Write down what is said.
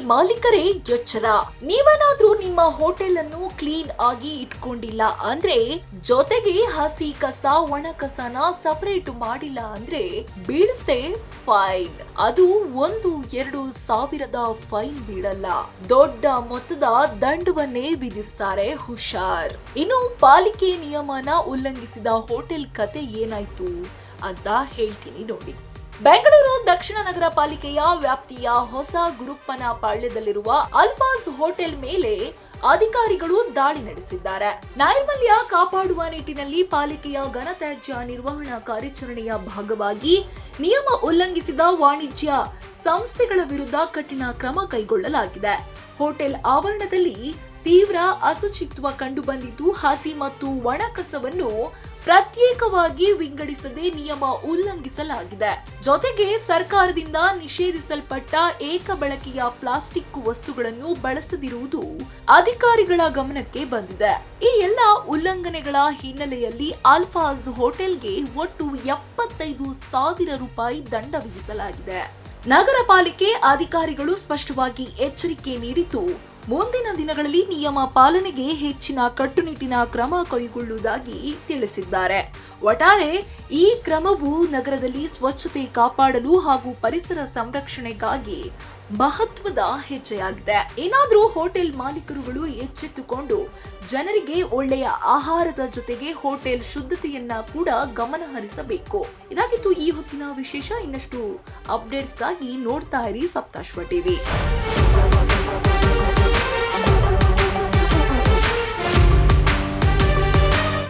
ಮಾಲೀಕರೇ ಎಚ್ಚರ. ನೀವೇನಾದ್ರೂ ನಿಮ್ಮ ಹೋಟೆಲ್ ಅನ್ನು ಕ್ಲೀನ್ ಆಗಿ ಇಟ್ಕೊಂಡಿಲ್ಲ ಅಂದ್ರೆ, ಜೊತೆಗೆ ಹಸಿ ಕಸ ಒಣ ಕಸನ ಸಪರೇಟ್ ಮಾಡಿಲ್ಲ ಅಂದ್ರೆ ಬೀಳುತ್ತೆ ಫೈನ್. ಅದು 1-2 ಸಾವಿರದ ಫೈನ್ ಬೀಳಲ್ಲ, ದೊಡ್ಡ ಮೊತ್ತದ ದಂಡವನ್ನೇ ವಿಧಿಸ್ತಾರೆ. ಹುಷಾರ್. ಇನ್ನು ಪಾಲಿಕೆ ನಿಯಮನ ಉಲ್ಲಂಘಿಸಿದ ಹೋಟೆಲ್ ಕತೆ ಏನಾಯ್ತು ಅಂತ ಹೇಳ್ತೀನಿ ನೋಡಿ. ಬೆಂಗಳೂರು ದಕ್ಷಿಣ ನಗರ ಪಾಲಿಕೆಯ ವ್ಯಾಪ್ತಿಯ ಹೊಸ ಗುರುಪ್ಪನ ಪಾಳ್ಯದಲ್ಲಿರುವ ಅಲ್ಫಾಸ್ ಹೋಟೆಲ್ ಮೇಲೆ ಅಧಿಕಾರಿಗಳು ದಾಳಿ ನಡೆಸಿದ್ದಾರೆ. ನೈರ್ಮಲ್ಯ ಕಾಪಾಡುವ ನಿಟ್ಟಿನಲ್ಲಿ ಪಾಲಿಕೆಯ ಘನತ್ಯಾಜ್ಯ ನಿರ್ವಹಣಾ ಕಾರ್ಯಾಚರಣೆಯ ಭಾಗವಾಗಿ ನಿಯಮ ಉಲ್ಲಂಘಿಸಿದ ವಾಣಿಜ್ಯ ಸಂಸ್ಥೆಗಳ ವಿರುದ್ಧ ಕಠಿಣ ಕ್ರಮ ಕೈಗೊಳ್ಳಲಾಗಿದೆ. ಹೋಟೆಲ್ ಆವರಣದಲ್ಲಿ ತೀವ್ರ ಅಶುಚಿತ್ವ ಕಂಡುಬಂದಿದ್ದು, ಹಸಿ ಮತ್ತು ಒಣ ಕಸವನ್ನು ಪ್ರತ್ಯೇಕವಾಗಿ ವಿಂಗಡಿಸದೆ ನಿಯಮ ಉಲ್ಲಂಘಿಸಲಾಗಿದೆ. ಜೊತೆಗೆ ಸರ್ಕಾರದಿಂದ ನಿಷೇಧಿಸಲ್ಪಟ್ಟ ಏಕ ಬಳಕೆಯ ಪ್ಲಾಸ್ಟಿಕ್ ವಸ್ತುಗಳನ್ನು ಬಳಸದಿರುವುದು ಅಧಿಕಾರಿಗಳ ಗಮನಕ್ಕೆ ಬಂದಿದೆ. ಈ ಎಲ್ಲ ಉಲ್ಲಂಘನೆಗಳ ಹಿನ್ನೆಲೆಯಲ್ಲಿ ಅಲ್ಫಾಸ್ ಹೋಟೆಲ್ಗೆ ಒಟ್ಟು 75,000 ರೂಪಾಯಿ ದಂಡ ವಿಧಿಸಲಾಗಿದೆ. ನಗರ ಪಾಲಿಕೆ ಅಧಿಕಾರಿಗಳು ಸ್ಪಷ್ಟವಾಗಿ ಎಚ್ಚರಿಕೆ ನೀಡಿದ್ದು, ಮುಂದಿನ ದಿನಗಳಲ್ಲಿ ನಿಯಮ ಪಾಲನೆಗೆ ಹೆಚ್ಚಿನ ಕಟ್ಟುನಿಟ್ಟಿನ ಕ್ರಮ ಕೈಗೊಳ್ಳುವುದಾಗಿ ತಿಳಿಸಿದ್ದಾರೆ. ಒಟ್ಟಾರೆ ಈ ಕ್ರಮವು ನಗರದಲ್ಲಿ ಸ್ವಚ್ಛತೆ ಕಾಪಾಡಲು ಹಾಗೂ ಪರಿಸರ ಸಂರಕ್ಷಣೆಗಾಗಿ ಮಹತ್ವದ ಹೆಜ್ಜೆಯಾಗಿದೆ. ಏನಾದರೂ ಹೋಟೆಲ್ ಮಾಲೀಕರುಗಳು ಎಚ್ಚೆತ್ತುಕೊಂಡು ಜನರಿಗೆ ಒಳ್ಳೆಯ ಆಹಾರದ ಜೊತೆಗೆ ಹೋಟೆಲ್ ಶುದ್ಧತೆಯನ್ನ ಕೂಡ ಗಮನ ಹರಿಸಬೇಕು. ಇದಾಗಿತ್ತು ಈ ಹೊತ್ತಿನ ವಿಶೇಷ. ಇನ್ನಷ್ಟು ಅಪ್ಡೇಟ್ಸ್ಗಾಗಿ ನೋಡ್ತಾ ಇರಿ ಸಪ್ತಾಶ್ವ ಟಿವಿ.